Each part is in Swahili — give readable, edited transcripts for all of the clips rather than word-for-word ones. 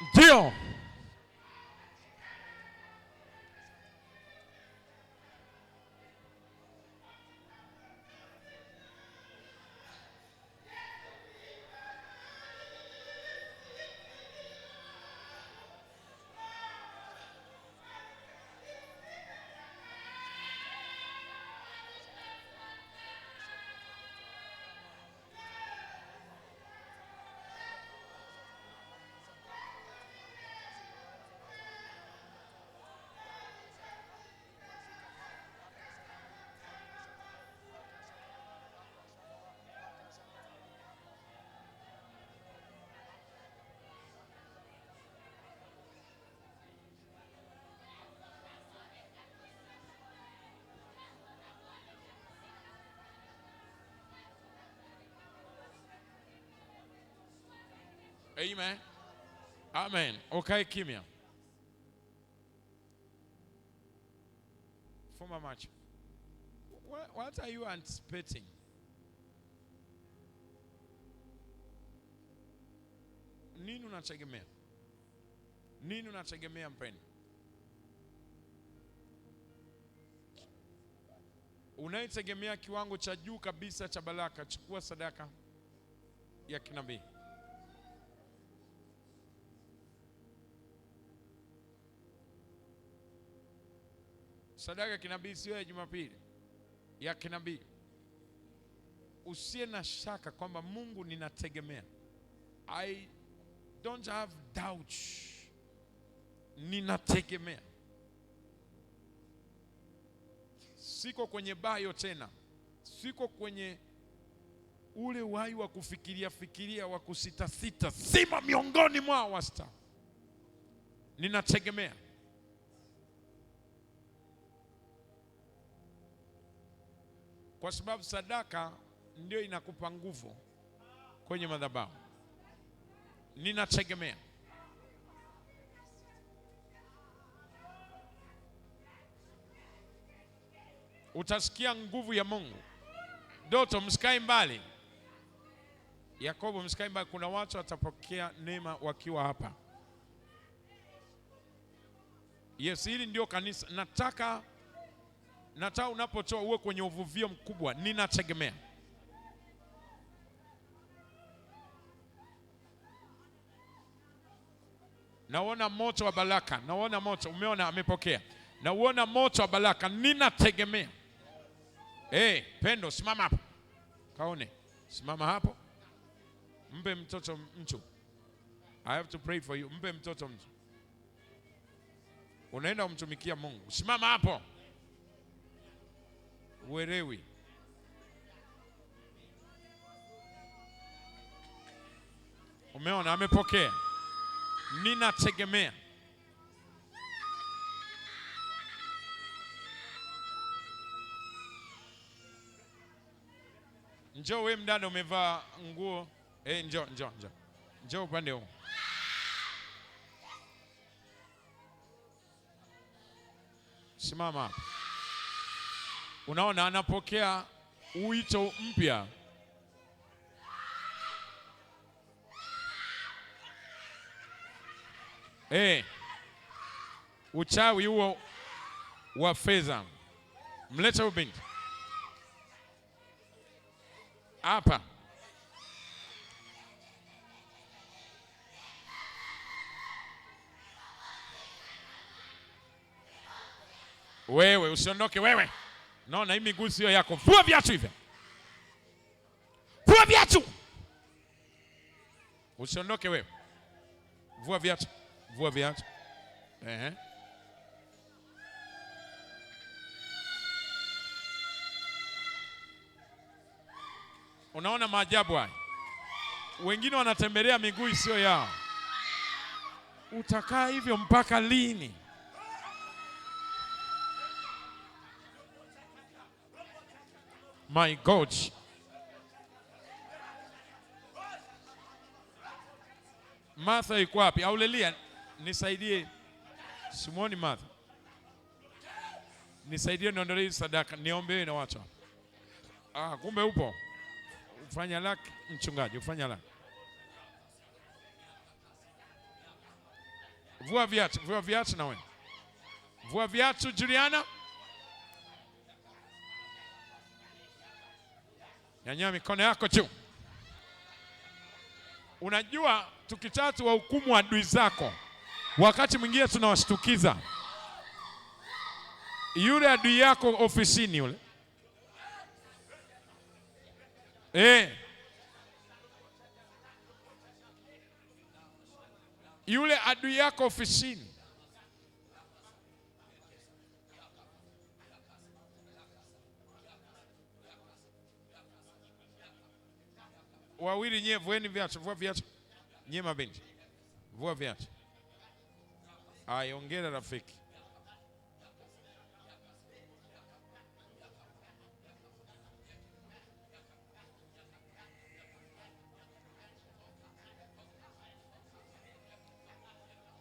Ndio. Amen. Amen. Okay, kimya. Fumba macho. What are you anticipating? Nini unategemea? Nini unategemea mpeni? Unaitegemea kiwango cha juu kabisa cha baraka, chukua sadaka ya kinabii. Sadaka ya kinabii sio ya Jumapili, ya kinabii. Usiye na shaka kwamba Mungu ninategemea. I don't have doubt. Ninategemea. Siko kwenye bayo tena. Siko kwenye ule uhai wa kufikiria wa kusita. Sima miongoni mwa wasta. Ninategemea. Kwa sababu sadaka ndio inakupa nguvu kwenye madhabahu. Ninategemea. Utasikia nguvu ya Mungu. Doto, msikae mbali. Yakobo, msikae mbali. Kuna watu watapokea neema wakiwa hapa. Yes, hili ndio kanisa. Nataka unapotoa uwe kwenye uvuvio mkubwa. Ninategemea. Naona moto wa baraka. Naona moto. Umeona amepokea. Naona moto wa baraka. Ninategemea. Pendo, simama hapo. Kaone. Simama hapo. Mpe mtoto mtu. I have to pray for you. Mpe mtoto mtu. Unaenda kumtumikia Mungu. Simama hapo. Uelewi. Umeona amepokea. Ninategemea. Njoo wewe mdada umevaa nguo. Njoo upande huu. Simama hapa. Unaona anapokea wito mpya. Uchawi huo wa fedha. Mlete huyo binti hapa. Wewe usiondoke wewe. Naona hii miguu sio yako. Vua viatu hivyo. Vua viatu. Usiondoke wewe. Vua viatu. Vua viatu. Unaona maajabu haya. Wengine wanatembelea miguu sio yao. Utakaa hivyo mpaka lini? My God. Martha yuko wapi? Aulelia, nisaidie. Simoni Martha. Nisaidie niondolee sadaka. Niombewe na watu. Kumbe upo. Ufanya laki mchungaji, ufanya laki. Vua viatu na wewe. Vua viatu Juliana. Nyanyua mikono yako juu. Unajua tukitaka tuwahukumu adui zako, wakati mwingine tunawashtukiza. Yule adui yako ofisini yule. Yule adui yako ofisini. Wawili nyewe vueni viatu, vua viatu. Nyie mabinti. Vua viatu. Ongera rafiki.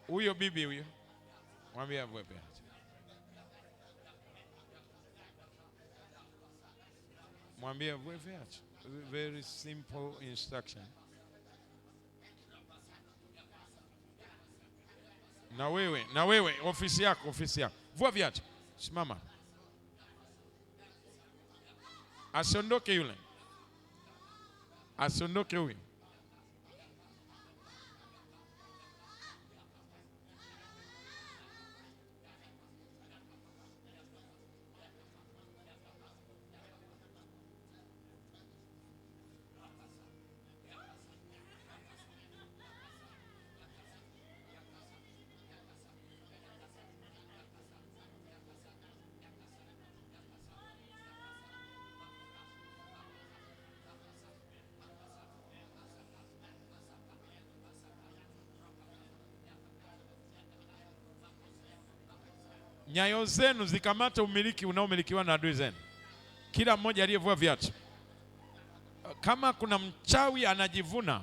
Huyo bibi huyo. Mwambie avue viatu. Mwambie avue viatu. Very simple instruction. Na wewe ofisi yako. Vua viatu. Simama. Asiondoke yule. Asiondoke huyo. Nyayo zenu zikamata umiliki unaomilikiwa na adui zenu. Kila mmoja aliyevua viatu. Kama kuna mchawi anajivuna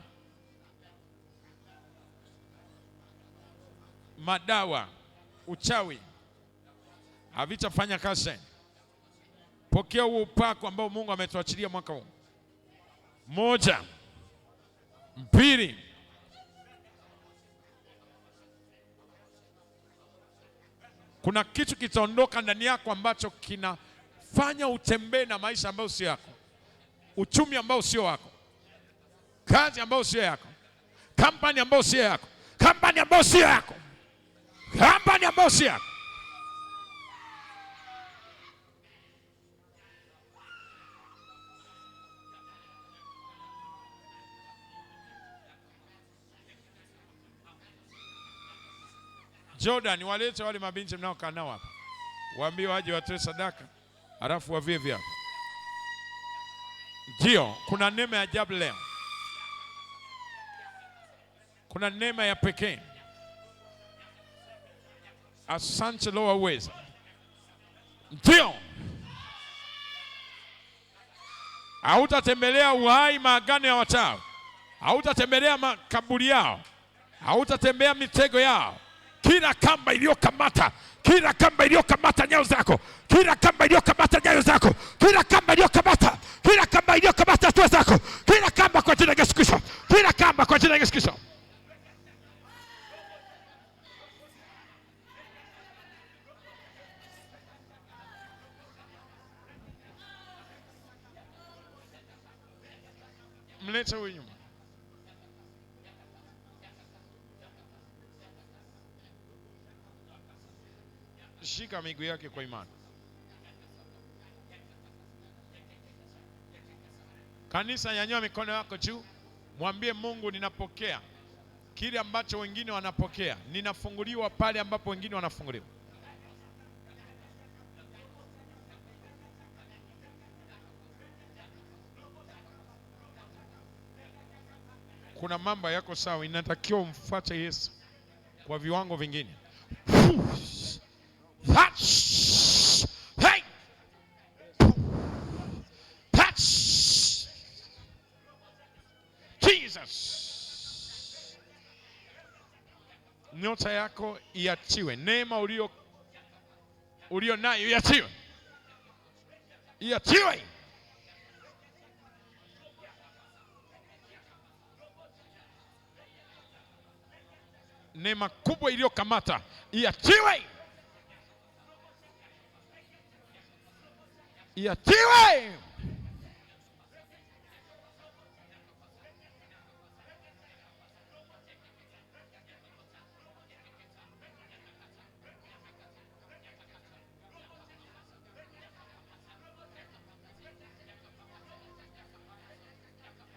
madawa, uchawi, havitafanya kazi. Pokea huo upako ambao Mungu ametuachilia mwaka huu. 1, 2. Kuna kitu kitaondoka ndani yako ambacho kinafanya utembee na maisha ambayo sio yako. Uchumi ambao sio wako. Kazi ambayo sio yako. Kampani ambayo sio yako. Kampani ambayo sio yako. Kampani ambayo sio yako. Jordan, walete wale mabinti mnaokaa nao hapa. Waambie waje watoe sadaka, alafu wavie viatu. Ndio, kuna neema ya ajabu leo. Kuna neema ya pekee. Asante Loa uweza. Ndio. Hautatembelea uhai maagano ya wachawi. Hautatembelea makaburi yao. Hautatembea mitego yao. Kila kamba iliyokamata nyayo zako, kila kamba iliyokamata nyayo zako, kila kamba iliyokamata hatua zako, kila kamba kwa jina la Yesu Kristo, kila kamba kwa jina la Yesu Kristo. Mlete huyu nyuma. Shika miguu yake kwa imani. Kanisa, nyanyua mikono yako juu. Mwambie Mungu, ninapokea kile ambacho wengine wanapokea. Ninafunguliwa pale ambapo wengine wanafunguliwa. Kuna mambo yako sawa, inatakiwa umfuate Yesu kwa viwango vingine. Hey! Jesus. Nyota yako iachiwe. Neema ulio nayo iachiwe. Iachiwe. neema kubwa iliyokamata iatiwe. Iatiwe.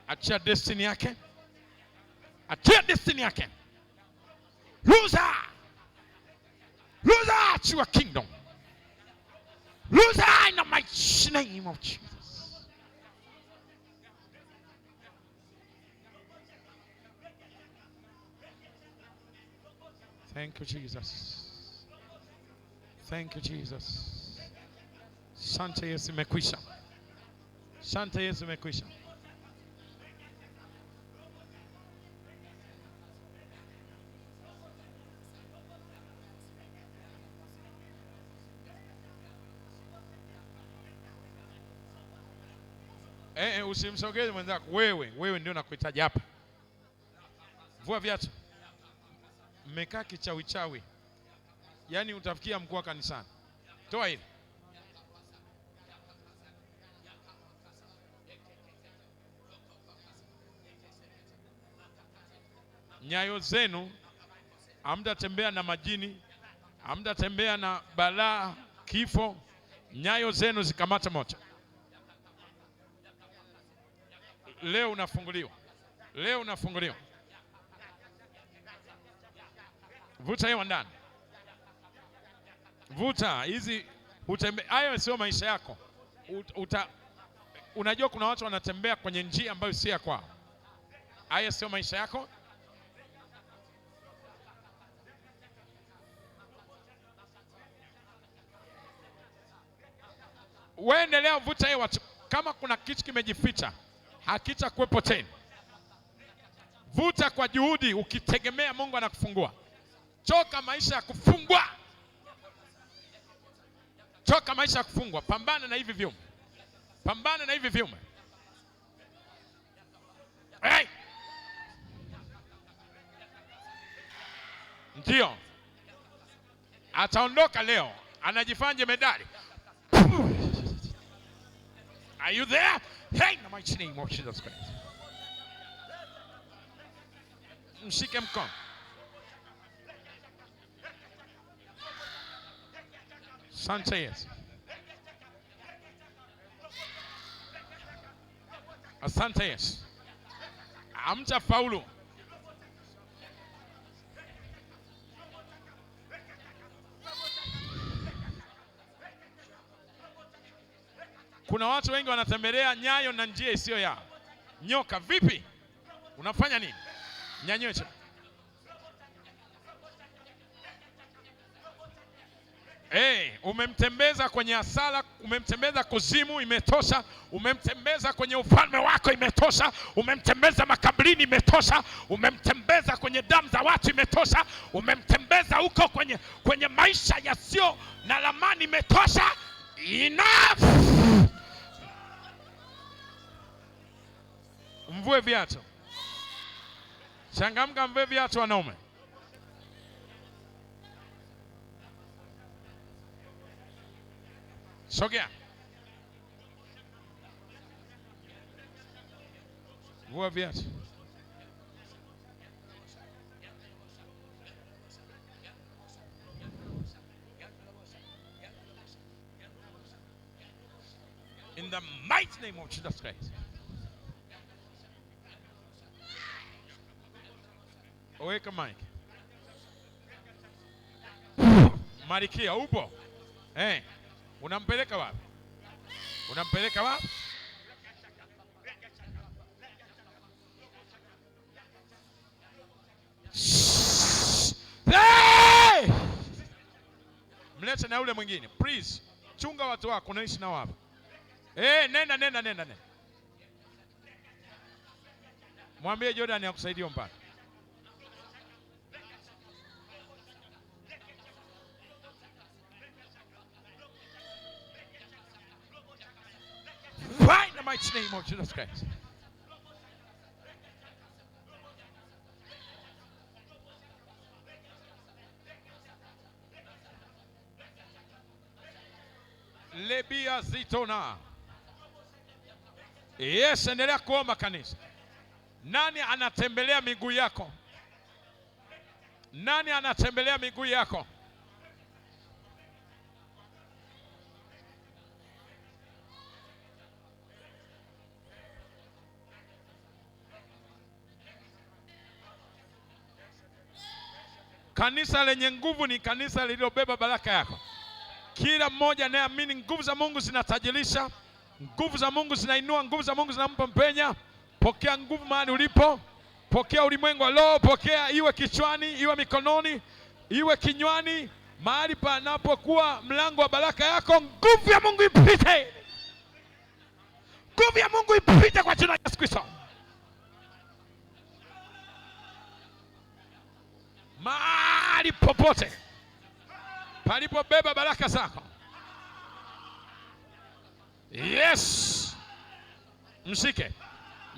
Achia destiny yake. Achia destiny yake. Loser. Loser at your kingdom. Loser in the mighty name of Jesus. Thank you, Jesus. Thank you, Jesus. Asante Yesu, imekwisha. Asante Yesu, imekwisha. Usimsogeze mwenzako. Wewe ndio nakuhitaji hapa. Vua viatu. Mmekaa kichawi. Yaani utafikia mkuu wa kanisani. Toa hili. Nyayo zenu hamtatembea na majini, hamtatembea na balaa, kifo. Nyayo zenu zikamata moto. Leo unafunguliwa. Leo unafunguliwa. Vuta hewa ndani. Vuta hizi hayo sio maisha yako. Unajua kuna watu wanatembea kwenye njia ambayo si ya kwao. Haya sio maisha yako. Wewe endelea vuta hewa. Kama kuna kitu kimejificha hakita kuwepo tena. Vuta kwa juhudi ukitegemea Mungu anakufungua. Choka maisha ya kufungwa. Choka maisha ya kufungwa. Pambana na hivi vyuma. Pambana na hivi vyuma. Hey! Ndio. Ataondoka leo. Anajifanya medali. Are you there? Hey, in the mighty name of Jesus Christ. Mshike mkono. Asante Yesu. Asante Yesu. Hamtafaulu. Kuna watu wengi wanatembelea nyayo na njia isiyo yao. Nyoka vipi? Unafanya nini? Nyanyosha. Umemtembeza kwenye asala, umemtembeza kuzimu, imetosha. Umemtembeza kwenye ufalme wako, imetosha. Umemtembeza makaburini, imetosha. Umemtembeza kwenye damu za watu, imetosha. Umemtembeza huko kwenye maisha yasio na lamani, imetosha. Enough. Mvue viatu. Changamka, mvue viatu wanaume. Sogea. Vua viatu. In the mighty name of Jesus Christ. Weka mic. Marikia upo? Unampeleka wapi? Unampeleka wapi? Hey! Mlete na yule mwingine. Please, chunga watu wako, unaishi na wapi? Nenda. Mwambie Jordan akusaidie mpaka. In the mighty name of Jesus Christ. Lebia zitona. Yes, endelea kuomba kanisa. Nani anatembelea miguu yako? Nani anatembelea miguu yako? Kanisa lenye nguvu ni kanisa lililobeba baraka yako. Kila mmoja anayeamini nguvu za Mungu zinatajirisha, nguvu za Mungu zinainua, nguvu za Mungu zinampa mpenya. Pokea nguvu mahali ulipo. Pokea ulimwengu wa roho. Pokea, iwe kichwani, iwe mikononi, iwe kinywani, mahali panapokuwa mlango wa baraka yako. Nguvu ya Mungu ipite. Nguvu ya Mungu ipite kwa jina la Yesu Kristo. Mahali popote palipobeba baraka zako. Yes. Mshike.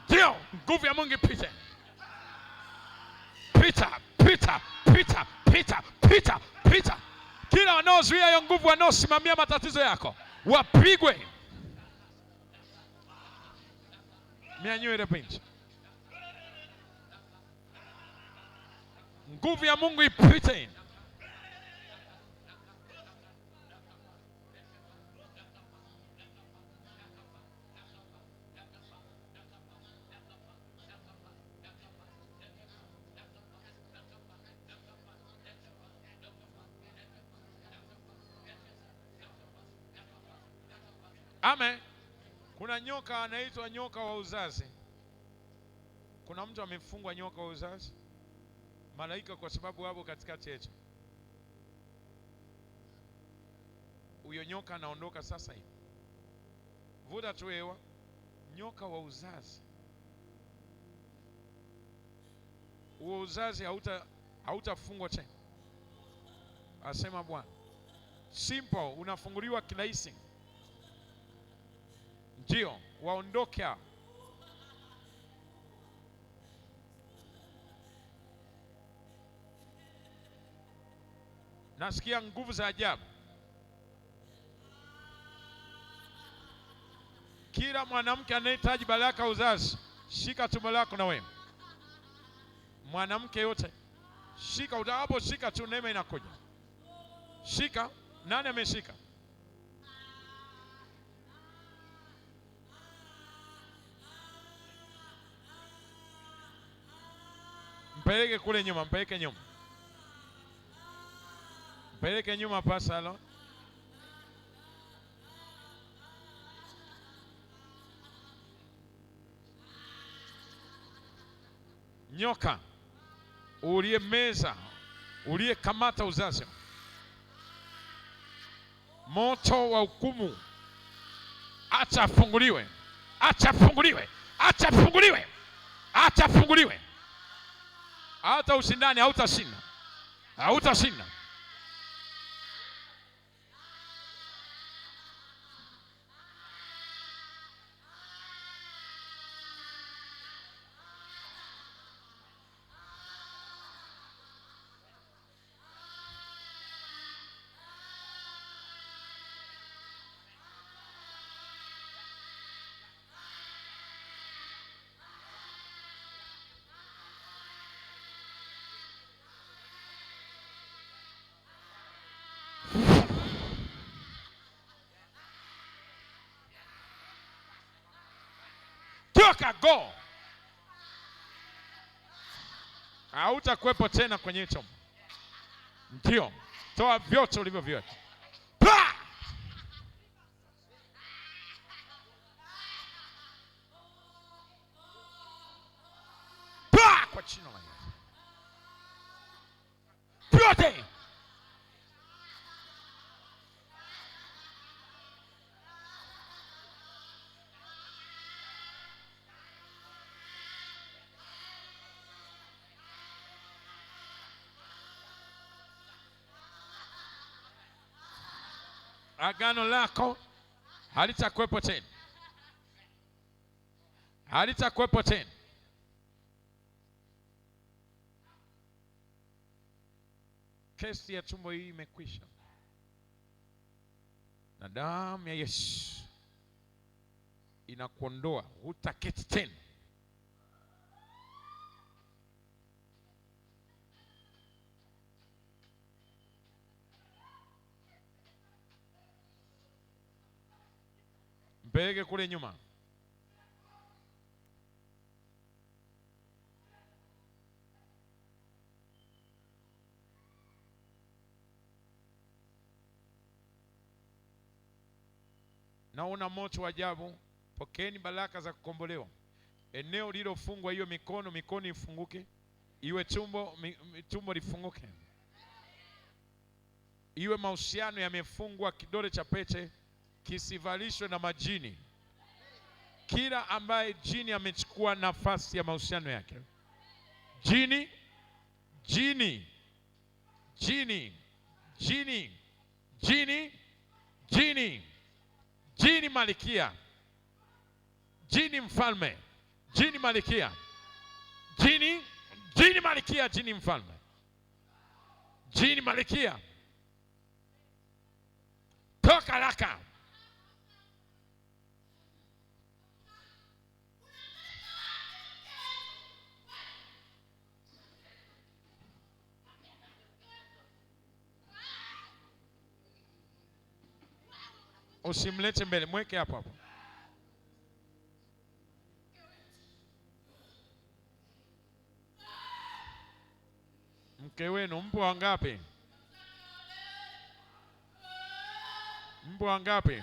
Ndio, nguvu ya Mungu ipite. Pita, pita, pita, pita, pita, pita. Kila wanaozuia hiyo nguvu, wanaosimamia matatizo yako, wapigwe. Mianyue ile pinch. Nguvu ya Mungu ipite. Amen. Kuna nyoka anaitwa nyoka wa uzazi. Kuna mtu amefungwa nyoka wa uzazi? Malaika kwa sababu wapo katikati yetu. Huyo nyoka anaondoka sasa hivi. Vuta tu hewa. Nyoka wa uzazi. Huo uzazi hautafungwa tena. Asema Bwana. Simple, unafunguliwa kirahisi. Ndio, waondoke. Nasikia nguvu za ajabu. Kila mwanamke anayehitaji baraka uzazi, shika tumbo lako na wewe. Mwanamke yote, shika hapo, shika tu, neema inakuja. Shika, nani ameshika? Mpeleke kule nyuma, mpeleke nyuma. Mpeleke nyuma pasalo. Nyoka uliye meza, uliye kamata uzazi, moto wa hukumu, acha afunguliwe, acha afunguliwe, acha afunguliwe, acha afunguliwe. Hata ushindani hautashinda. Hautashinda. Toka, go. Hautakuwepo tena kwenye chombo. Ndio, toa vyote ulivyoviweka. Pa! Pa! Kwa jina la Yesu. Vyote. Agano lako halitakuwepo tena. Halitakuwepo tena. Kesi ya tumbo hii imekwisha. na damu ya Yesu inakuondoa, hutaketi tena. Mpeleke kule nyuma. Naona moto wa ajabu. Pokeeni baraka za kukombolewa. Eneo lilofungwa, hiyo mikono ifunguke. Iwe tumbo lifunguke. Iwe mahusiano yamefungwa, kidole cha pete kisivalishwe na majini. Kila ambaye jini amechukua nafasi ya mahusiano yake, jini malikia, jini mfalme, jini malikia, jini malikia, jini mfalme, jini malikia, toka haraka. Usimlete mbele, mweke hapo hapo. Mke wenu mpo wangapi? Mpo wangapi?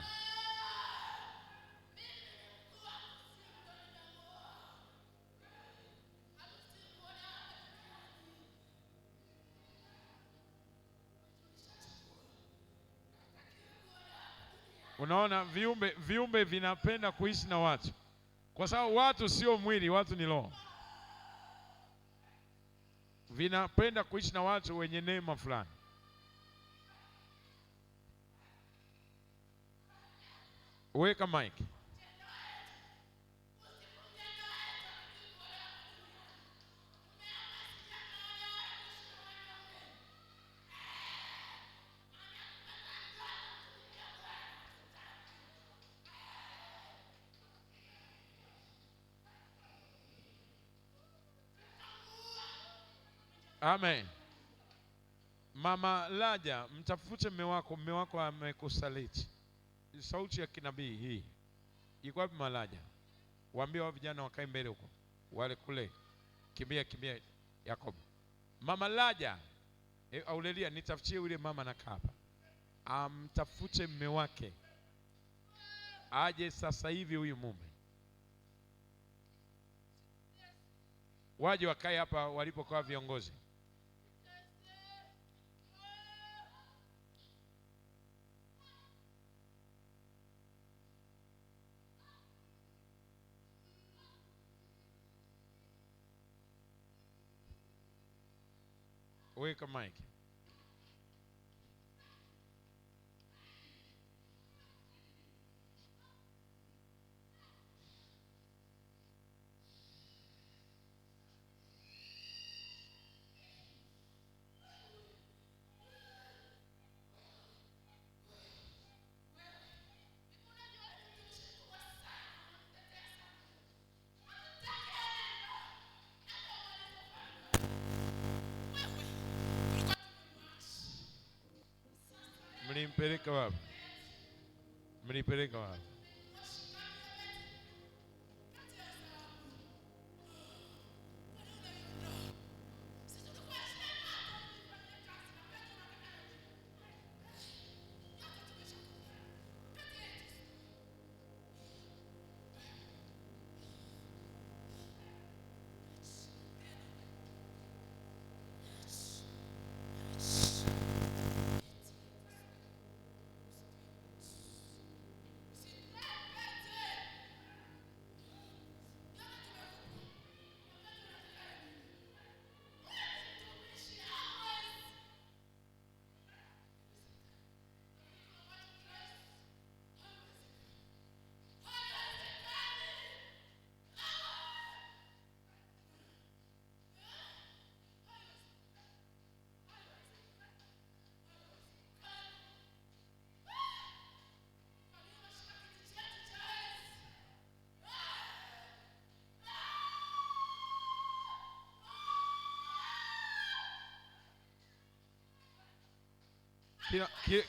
Unaona, viumbe vinapenda kuishi na watu, kwa sababu watu sio mwili, watu ni roho. Vinapenda kuishi na watu wenye neema fulani. Weka mic. Amen. Mama Laja, mtafute mume wako amekusaliti. Sauti ya kinabii hii. Iko wapi Mama Laja? Waambie wao vijana wakae mbele huko. Wale kule. Kimbia Yakobo. Mama Laja, Aurelia, nitafutie yule mama anakaa hapa. Amtafute mume wake. Aje sasa hivi huyu mume. Waje wakae hapa walipokuwa viongozi. Weka mic. Mlipeleka wapi? Mlipeleka wapi?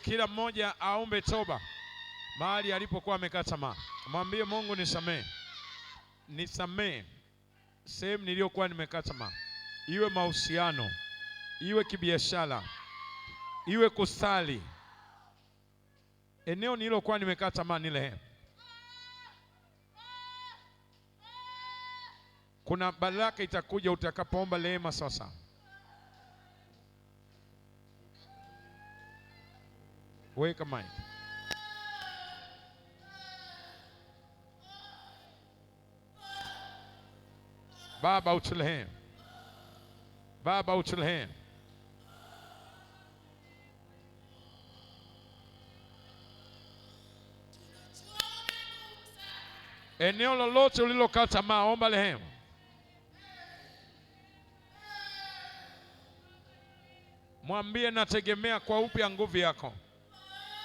Kila mmoja aombe toba mahali alipokuwa amekata tamaa. Mwambie Mungu nisamee. Nisamee sehemu niliyokuwa nimekata tamaa. Iwe mahusiano, iwe kibiashara, iwe kusali. Eneo nililokuwa nimekata tamaa nile. Kuna baraka itakuja utakapoomba rehema sasa. Weka mic. Baba uturehemu. Baba uturehemu. Eneo lolote ulilokata tamaa, omba rehema. Mwambie nategemea kwa upya nguvu yako.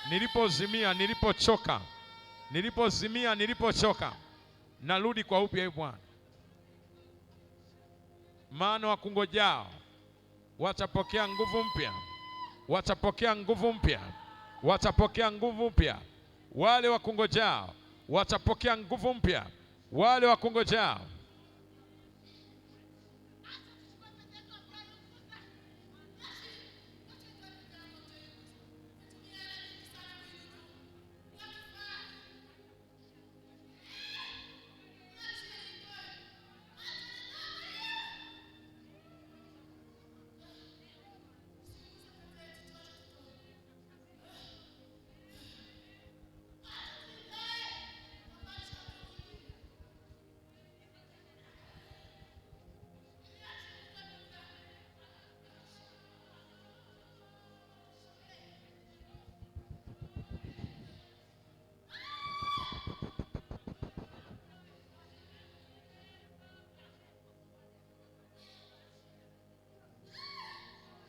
Nilipozimia, nilipochoka, narudi kwa upya Bwana. Maana wakungojao watapokea nguvu mpya. Watapokea nguvu mpya. Watapokea nguvu mpya. Wale wakungojao watapokea nguvu mpya. Wale wakungojao.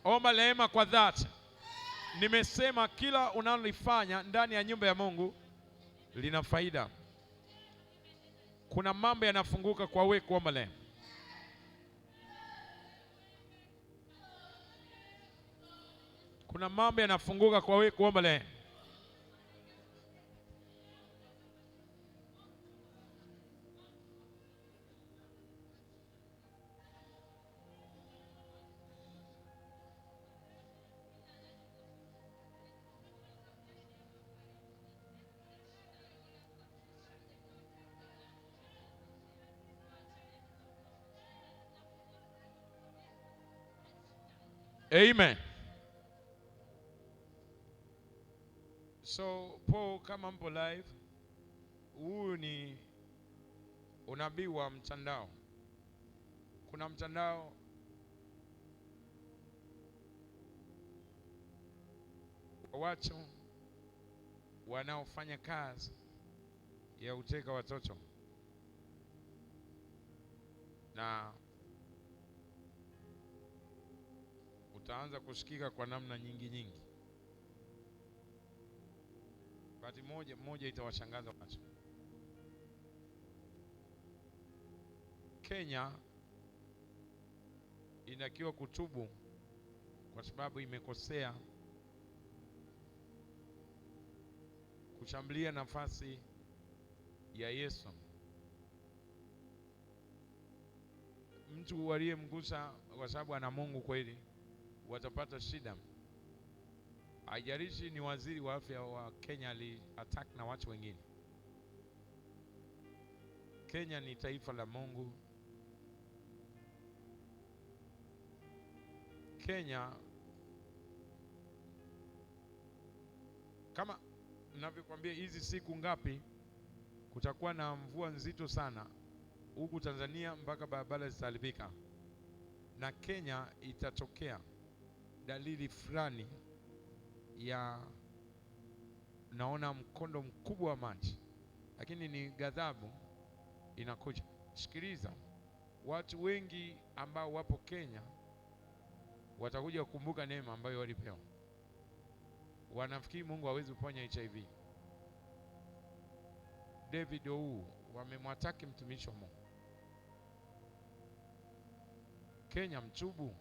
Omba rehema kwa dhati. Nimesema kila unalolifanya ndani ya nyumba ya Mungu lina faida. Kuna mambo yanafunguka kwa wewe kuomba rehema. Kuna mambo yanafunguka kwa wewe kuomba rehema. Amen. So Paul, kama mpo live, huu ni unabii wa mtandao. Kuna mtandao wa watu wanaofanya kazi ya uteka watoto, na utaanza kusikika kwa namna nyingi. Wakati moja itawashangaza watu. Kenya inatakiwa kutubu kwa sababu imekosea kushambulia nafasi ya Yesu. Mtu aliyemgusa kwa sababu ana Mungu kweli watapata shida. Haijalishi ni waziri wa afya wa Kenya ali-attack na watu wengine. Kenya ni taifa la Mungu. Kenya, kama ninavyokuambia, hizi siku ngapi kutakuwa na mvua nzito sana huku Tanzania mpaka barabara zitaharibika, na Kenya itatokea dalili fulani ya naona mkondo mkubwa wa maji, lakini ni ghadhabu inakuja. Sikiliza, watu wengi ambao wapo Kenya watakuja kukumbuka neema ambayo walipewa. Wanafikiri Mungu hawezi kuponya HIV. David Ou wamemwataki mtumishi wa Mungu. Kenya mtubu.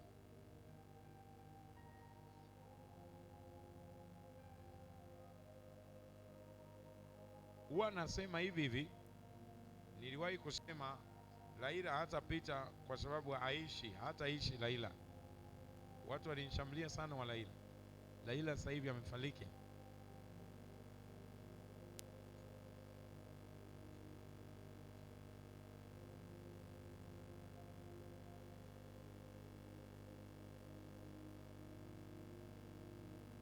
Huwa nasema hivi, niliwahi kusema Raila hatapita kwa sababu hataishi Raila. Watu walinishambulia sana wa Raila. Raila sasa hivi amefariki.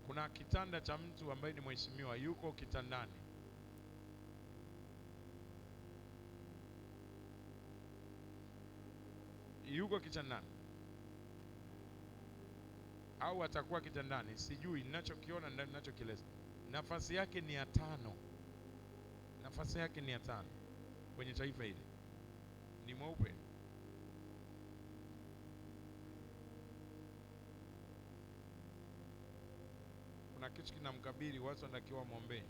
Kuna kitanda cha mtu ambaye ni mheshimiwa, yuko kitandani. Yuko kitandani au atakuwa kitandani, sijui. Ninachokiona ndio ninachokieleza. Nafasi yake ni ya 5. Nafasi yake ni ya 5 kwenye taifa hili. Ni mweupe. Kuna kitu kinamkabili, watu wanatakiwa muombe.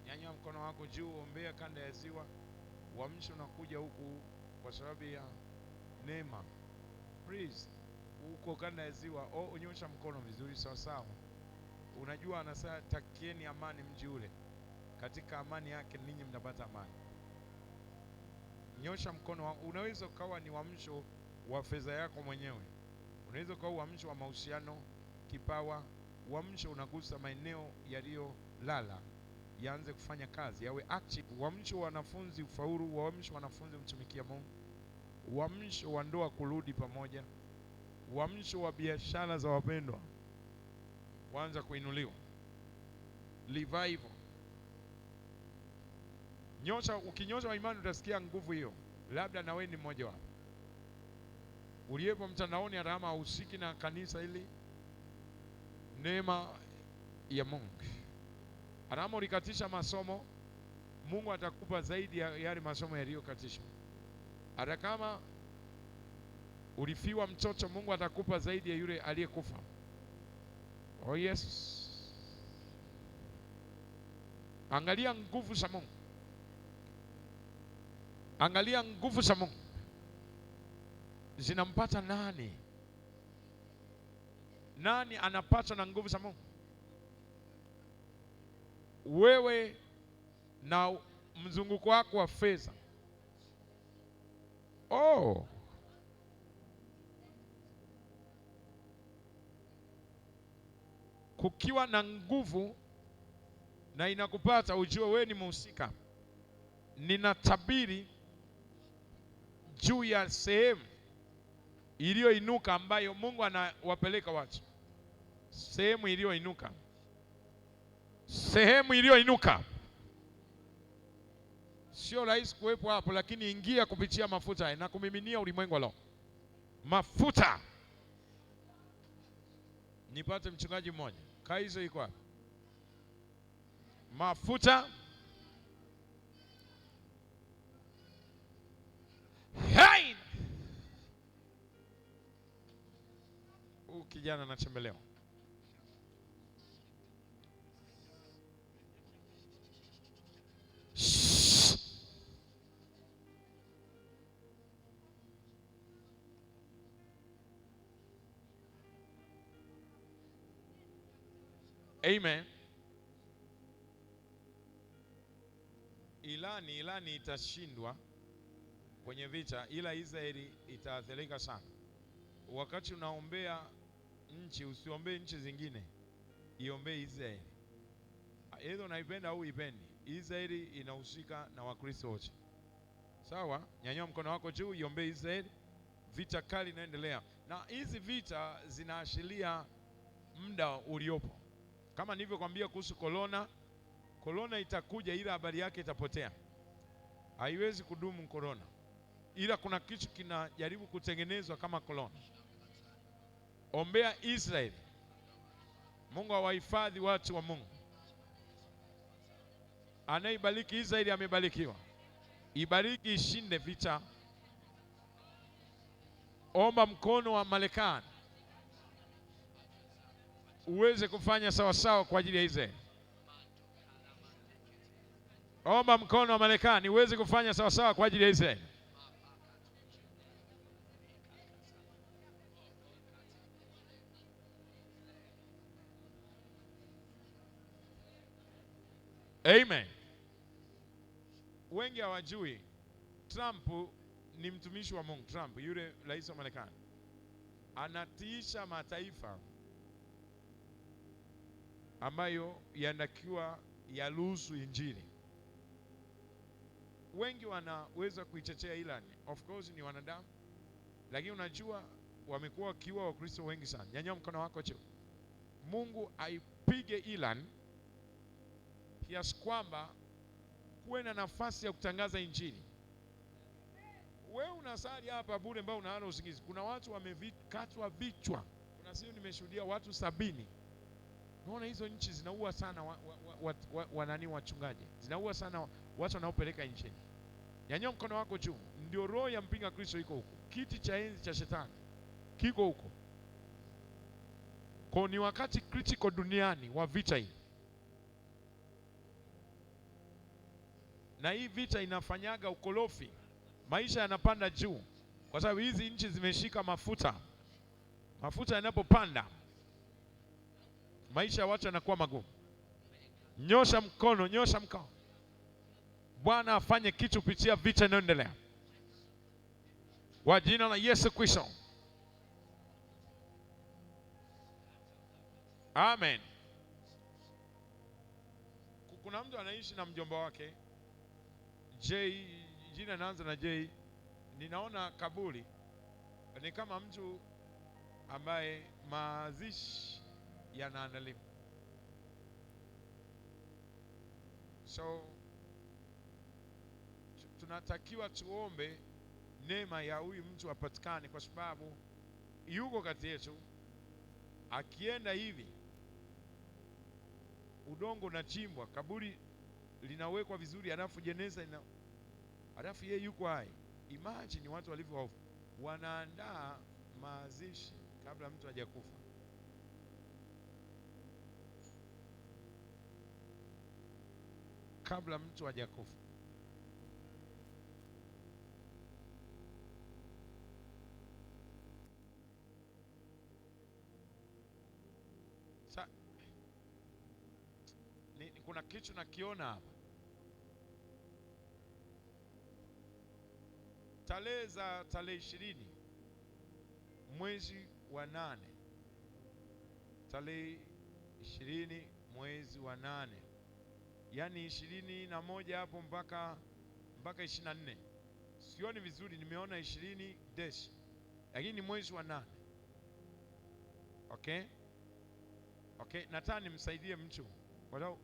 Nyanyua mkono wako juu, ombea kanda ya ziwa. Uamsho unakuja huku kwa sababu ya neema. Please, huko kanda ya ziwa, unyosha mkono vizuri sawa sawa. Unajua anasema takieni amani mji ule. Katika amani yake ninyi mnapata amani. Nyosha mkono. Unaweza ukawa ni uamsho wa fedha yako mwenyewe. Unaweza ukawa uamsho wa mahusiano, kipawa. Uamsho unagusa maeneo yaliyolala, yaanze kufanya kazi, yawe active. Uamsho wa wanafunzi ufaulu, uamsho wa wanafunzi mtumikia Mungu, uamsho wa ndoa kurudi pamoja, uamsho wa biashara za wapendwa kuanza kuinuliwa. Revival. Ukinyosha wa imani utasikia nguvu hiyo. Labda na wewe ni mmoja wapo. Uliyepo mtandaoni alama husiki na kanisa hili. Neema ya Mungu. Alama ulikatisha masomo, Mungu atakupa zaidi ya yale masomo yaliyokatishwa. Hata kama ulifiwa mtoto, Mungu atakupa zaidi ya yule aliyekufa. Oh yes. Angalia nguvu za Mungu. Angalia nguvu za Mungu. Zinampata nani? Nani anapatwa na nguvu za Mungu? Wewe na mzunguko wako wa fedha. Kukiwa na nguvu na inakupata, ujue wewe ni mhusika. Ninatabiri juu ya sehemu iliyoinuka ambayo Mungu anawapeleka watu. Sehemu iliyoinuka. Sehemu iliyoinuka. Sio rahisi kuwepo hapo, lakini ingia kupitia mafuta na kumiminia ulimwengu leo. Mafuta. Nipate mchungaji mmoja. Kaizo iko hapa. Mafuta. Hey! Kijana anatembelewa. Amen. Ilani itashindwa kwenye vita, ila Israeli itaathirika sana. Wakati unaombea nchi, usiombee nchi zingine, iombee Israeli. Either unaipenda au uipendi, Israeli inahusika na Wakristo wote. Sawa? Nyanyua mkono wako juu, iombee Israeli. Vita kali inaendelea. Na hizi vita zinaashiria muda uliopo. Kama nilivyokuambia kuhusu corona itakuja, ila habari yake itapotea. Haiwezi kudumu corona, ila kuna kitu kinajaribu kutengenezwa kama corona. Ombea Israeli, Mungu awahifadhi watu wa Mungu. Anaibariki Israeli amebarikiwa. Ibariki, ishinde vita. Omba mkono wa Marekani uweze kufanya sawasawa kwa ajili ya Israeli. Omba mkono wa Marekani uweze kufanya sawasawa kwa ajili ya Israeli. Amen. Wengi hawajui Trump ni mtumishi wa Mungu. Trump yule rais wa Marekani anatiisha mataifa ambayo yanatakiwa yaruhusu injili. Wengi wanaweza kuitetea Iran. Of course ni wanadamu, lakini unajua wamekuwa wakiwa Wakristo wengi sana. Nyanyua mkono wako juu. Mungu aipige Iran kiasi kwamba kuwe na nafasi ya kutangaza injili. Wewe unasali hapa bure ambao unaana usingizi. Kuna watu wamekatwa vichwa. Kuna siku nimeshuhudia watu 70. Naona hizo nchi zinaua sana wanani wachungaji. Zinaua sana watu wanaopeleka injili. Nyanyua mkono wako juu. Ndio roho ya mpinga Kristo iko huko. Kiti cha enzi cha shetani kiko huko. Kwa ni wakati critical duniani wa vita hii. Na hii vita inafanyaga ukorofi. Maisha yanapanda juu kwa sababu hizi nchi zimeshika mafuta. Mafuta yanapopanda, maisha ya watu yanakuwa magumu. Nyosha mkono, nyosha mkono. Bwana afanye kitu kupitia vita inayoendelea. Kwa jina la Yesu Kristo. Amen. Kuna mtu anaishi na mjomba wake J, jina naanza na J. Ninaona kaburi ni kama mtu ambaye mazishi yanaandaliwa. So tunatakiwa tuombe neema ya huyu mtu apatikane, kwa sababu yuko kati yetu. Akienda hivi udongo unachimbwa, kaburi linawekwa vizuri, halafu jeneza halafu yeye yuko hai. Imagine watu walivyo wanaandaa mazishi kabla mtu hajakufa. Kabla mtu hajakufa. Kuna kitu nakiona hapa. Tarehe 20 mwezi wa 8. Tarehe 20 mwezi wa 8. Yaani 21 hapo mpaka 24. Sioni vizuri, nimeona 20 dash. Lakini mwezi wa 8. Okay? Okay, nataka nimsaidie mtu. Kwa sababu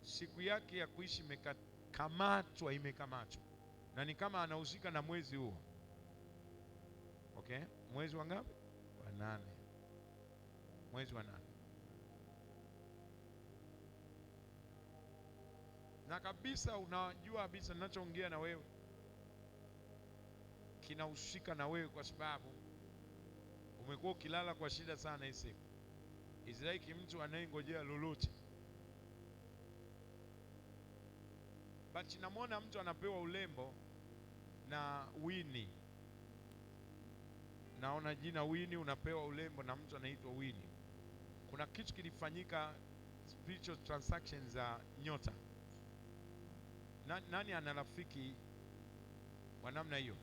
siku yake ya kuishi imekamatwa. Na ni kama anahusika na mwezi huo. Okay? Mwezi wa ngapi? Wa 8. Mwezi wa 8. Na kabisa unajua kabisa ninachoongea na wewe kinahusika na wewe, kwa sababu umekuwa ukilala kwa shida sana hii siku. Israeli mtu anayengojea lolote. But namwona mtu anapewa ulembo na Winnie. Naona jina Winnie, unapewa ulembo na mtu anaitwa Winnie. Kuna kitu kilifanyika, spiritual transactions za nyota. Nani ana rafiki wa namna hiyo?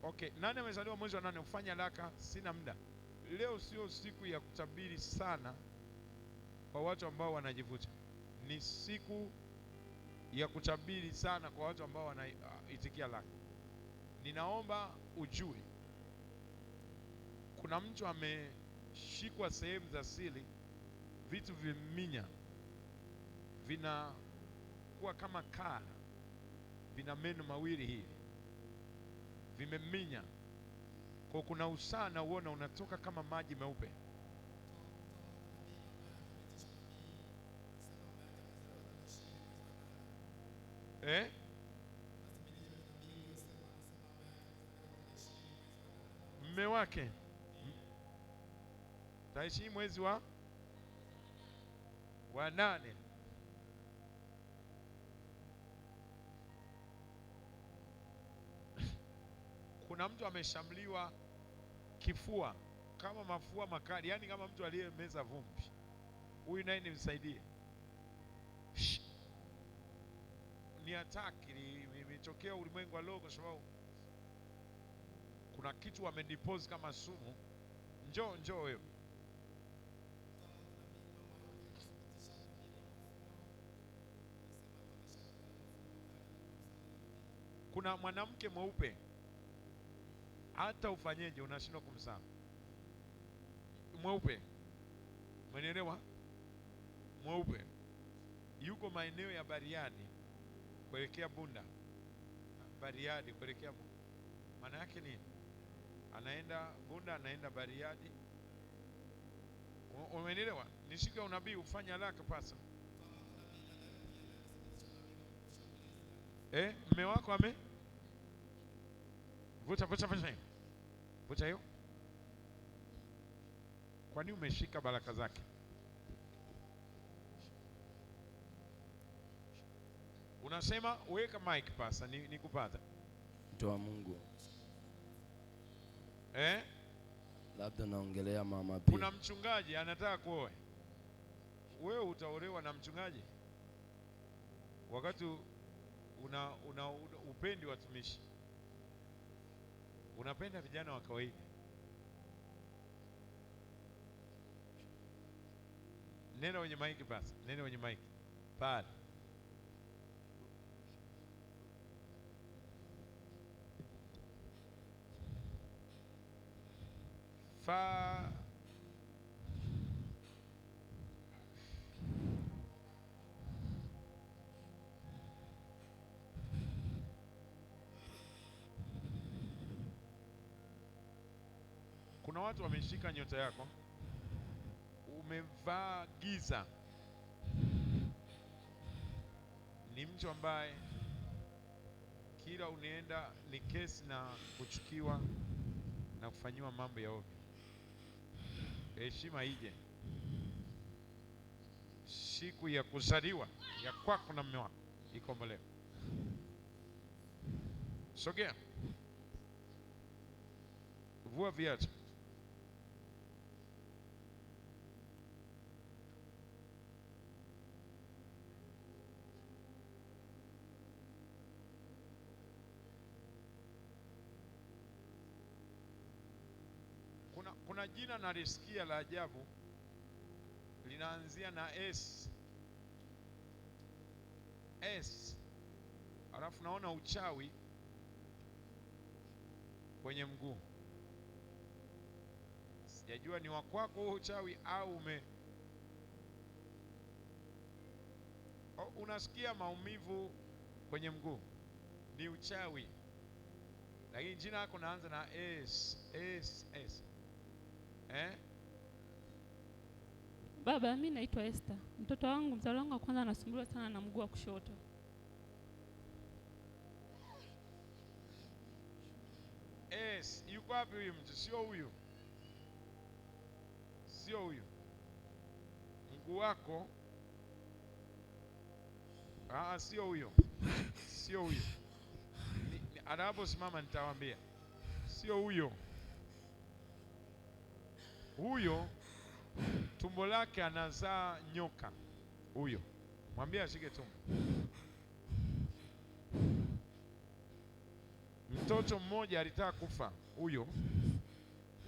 Okay, nani amezaliwa mwezi wa 8? Ufanye haraka, sina muda. Leo sio siku ya kutabiri sana kwa watu ambao wanajivuta. Ni siku ya kutabiri sana kwa watu ambao wanaitikia laki. Ninaomba ujue kuna mtu Ukishikwa sehemu za siri, vitu viminya vinakuwa kama kaa, vina meno mawili hivi, vimeminya. Kwa kuna usaa na uona unatoka kama maji meupe. Mme wake taishi mwezi wa 8. Kuna mtu ameshambuliwa kifua kama mafua makali, yani kama mtu aliyemeza vumbi. Huyu naye nimsaidie. Ni hataki, imetokea ulimwengu wa roho, kwa sababu kuna kitu wamedepose kama sumu. Njoo wewe. Kuna mwanamke mweupe, hata ufanyeje unashindwa kumsahau. Mweupe, umenielewa? Mweupe yuko maeneo ya Bariadi kuelekea Bunda. Bariadi kuelekea Bunda. Maana yake nini? Anaenda Bunda, anaenda Bariadi. Umenielewa? Ni siku ya unabii, ufanye haraka pasa. Mme wako ame vuta hiyo. Kwani umeshika baraka zake? Unasema weka mic pasa, nikupata. Mtu wa Mungu. Labda naongelea mama pia. Kuna mchungaji anataka kuoa. Wewe utaolewa na mchungaji? Wakati una upendi watumishi, unapenda vijana wa kawaida. Neno wenye maiki basi, neno wenye maiki pale. Kuna watu wameshika nyota yako, umevaa giza. Ni mtu ambaye kila unaenda ni kesi na kuchukiwa na kufanyiwa mambo ya ovyo. Heshima ije. Siku ya kuzaliwa ya kwako na mume wako ikombolewe. Sogea. Vua viatu. Kuna jina nalisikia la ajabu, linaanzia na S. Alafu naona uchawi kwenye mguu. Sijajua ni wakwako huo uchawi au unasikia maumivu kwenye mguu. Ni uchawi. Lakini jina lako naanza na S. Baba, mimi naitwa Esther. Mtoto wangu, mzalo wangu wa kwanza anasumbuliwa sana na mguu wa kushoto. Yuko wapi huyu mtu? Sio huyu. Mguu wako. Sio huyo. Anaposimama nitawaambia. Sio huyo. Huyo tumbo lake anazaa nyoka. Huyo mwambie ashike tumbo. Mtoto mmoja alitaka kufa.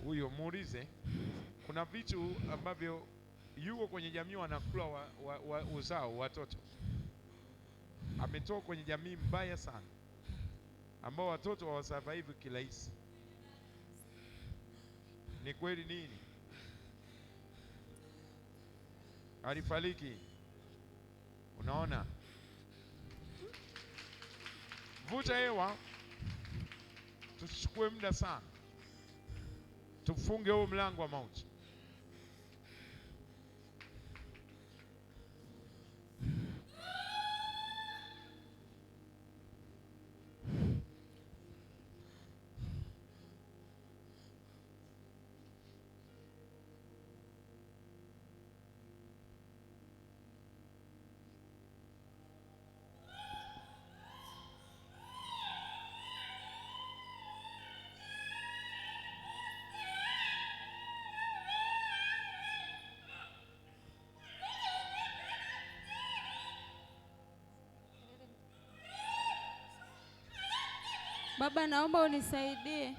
Huyo muulize. Kuna vitu ambavyo yuko kwenye jamii wanakula uzao watoto. Ametoka kwenye jamii mbaya sana, ambao watoto hawasurvive kirahisi. Ni kweli nini? alifariki. Unaona? Vuta hewa, tusichukue muda sana, tufunge huo mlango wa mauti. Baba, naomba unisaidie.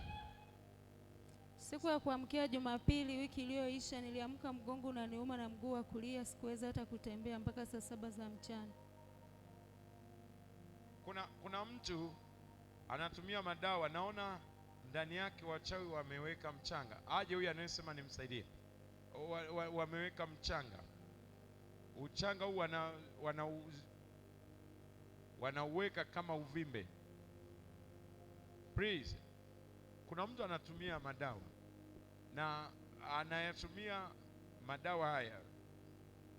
Siku ya kuamkia Jumapili wiki iliyoisha niliamka mgongo unaniuma na mguu wa kulia, sikuweza hata kutembea mpaka saa 7 za mchana. Kuna mtu anatumia madawa, naona ndani yake wachawi wameweka mchanga. Aje huyu anayesema nimsaidie. Wameweka mchanga. Uchanga huu wanauweka kama uvimbe. Please. Kuna mtu anatumia madawa na anayatumia madawa haya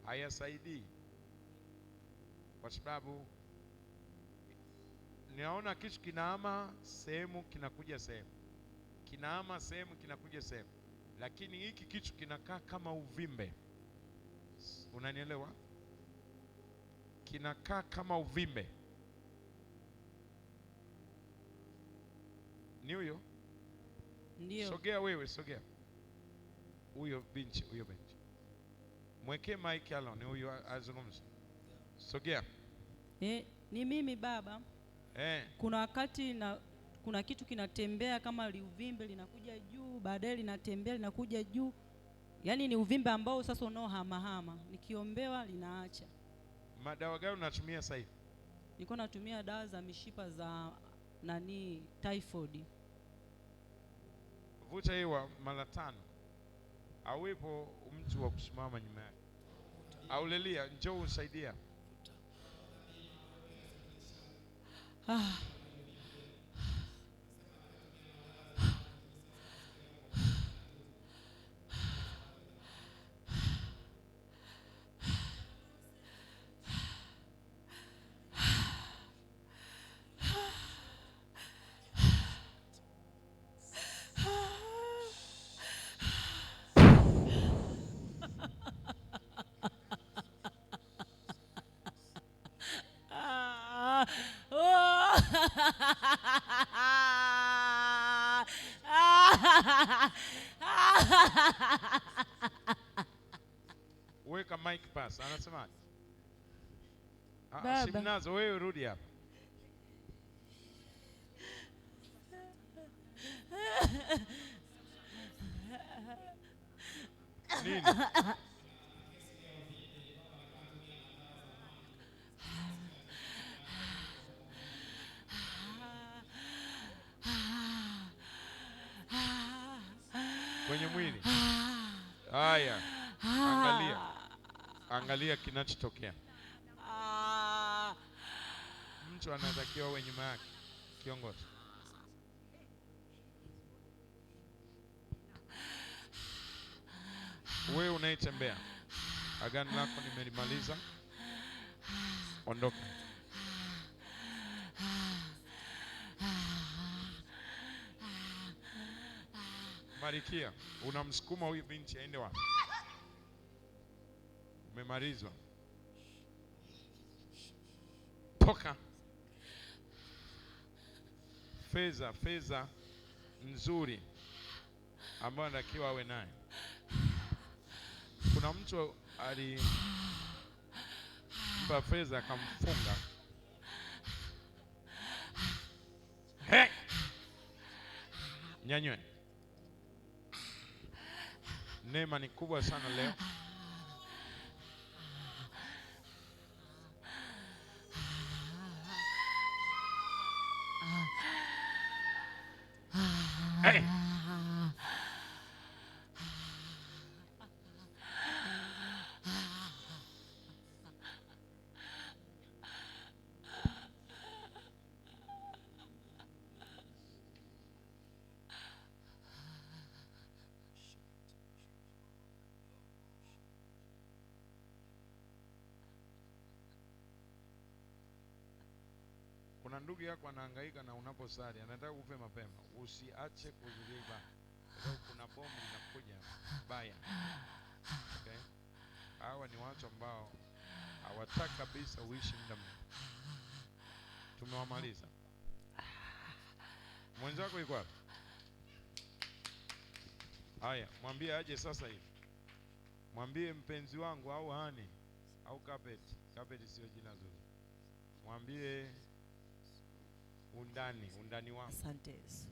hayasaidii, kwa sababu ninaona kitu kinahama sehemu kinakuja sehemu, kinahama sehemu kinakuja sehemu, lakini hiki kitu kinakaa kama uvimbe. Unanielewa? Kinakaa kama uvimbe. Ni huyo? Ndio. Sogea wewe, sogea. Huyo binti. Mwekee mic alone, huyo azungumze. Sogea. Ni mimi baba. Kuna wakati kuna kitu kinatembea kama liuvimbe linakuja juu, baadaye linatembea linakuja juu. Yaani ni uvimbe ambao sasa unaohamahama. Nikiombewa linaacha. Madawa gani unatumia sasa hivi? Niko natumia dawa za mishipa za typhoid. Vuta hewa mara 5. Awepo mtu wa kusimama nyuma yake. Aulelia, njoo usaidia. Weka mic pass. Anasema Simnazo, wewe rudi hapa. Nini? Kwenye mwili. Haya. Angalia kinachotokea. Mtu anatakiwa awe nyuma yake. Kiongozi. Wewe unayetembea, agano lako nimelimaliza. Ondoka. Marikia, unamsukuma huyu binti aende wapi? Umemalizwa. Toka. Fedha nzuri ambayo anatakiwa awe naye. Kuna mtu alimpa fedha akamfunga. Nyanywe. Neema ni kubwa sana leo. Kuna ndugu yako anahangaika na unaposali anataka kufe mapema. Usiache kuhudhuria ibada. Kwa sababu kuna bomu linakuja baya. Okay? Hawa ni watu ambao hawataka kabisa uishi muda mrefu. Tumewamaliza. Mwenzako yuko wapi? Haya, mwambie aje sasa hivi. Mwambie mpenzi wangu au hani au carpet. Carpet sio jina zuri. Mwambie undani wangu. Asante Yesu.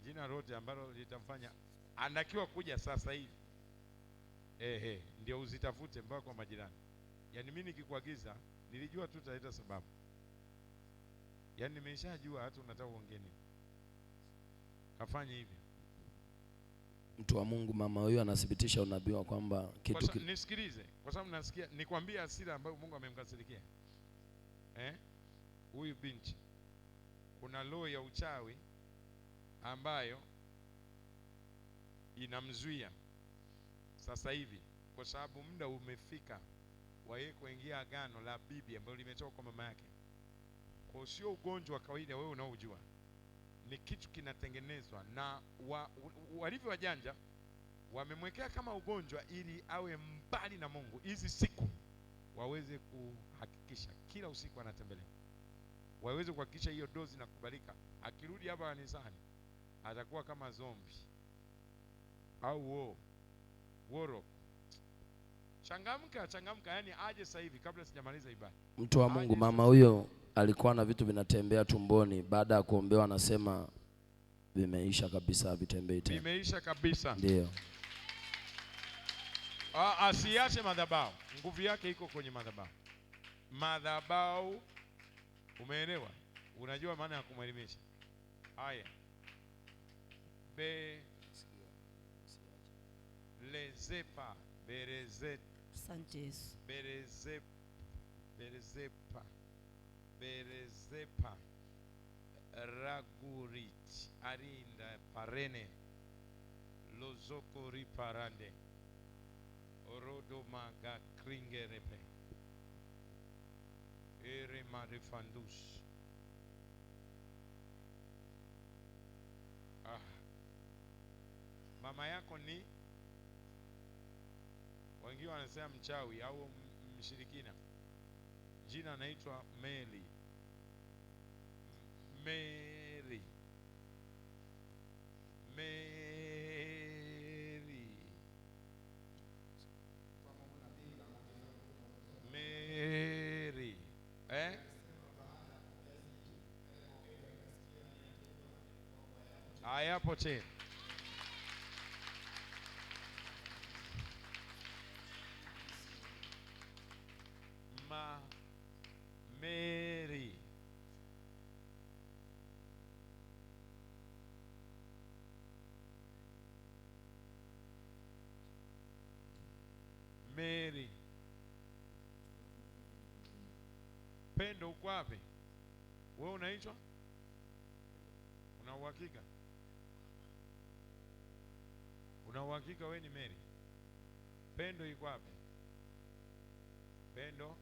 Jina lote ambalo litamfanya anatakiwa kuja sasa hivi. Ndio uzitafute mpaka kwa majirani. Yaani mimi nikikuagiza nilijua tu utaleta sababu. Yaani nimeshajua hata unataka uongee nini. Kafanye hivyo. Mtu wa Mungu, mama huyu anathibitisha unabii wa kwamba kitu nisikilize kwa sababu nasikia nikwambie hasira ambayo Mungu amemkasirikia. Huyu binti kuna roho ya uchawi ambayo inamzuia sasa hivi, kwa sababu muda umefika wa yeye kuingia agano la bibi ambalo limetoka kwa mama yake. Kwa sio ugonjwa wa kawaida wewe unaojua, ni kitu kinatengenezwa na walivyo wajanja wamemwekea kama ugonjwa ili awe mbali na Mungu. Hizi siku waweze kuhakikisha kila usiku anatembelea, waweze kuhakikisha hiyo dozi na kubalika. Akirudi hapa kanisani atakuwa kama zombi au woro. Changamka, yani aje sasa hivi kabla sijamaliza ibada. Mtu wa Mungu, mama huyo alikuwa na vitu vinatembea tumboni, baada ya kuombewa anasema vimeisha kabisa, vitembei tena. Vimeisha kabisa. Ndio. Asiache madhabahu. Nguvu yake iko kwenye madhabahu. Madhabahu, umeelewa? Unajua maana ya kumwelimisha. Haya. Lezepa, berezet. Asante Yesu. Berezepa. Ragurit, arinda parene. Lozoko riparande. Orodo maga kringerepe. Ere marifandus. Mama yako ni wengine wanasema mchawi au mshirikina. Jina anaitwa Mary. Hayapo tena. Mary. Pendo, uko wapi? Wewe unaitwa? Una uhakika? Una uhakika wewe ni Mary? Pendo iko wapi? Pendo.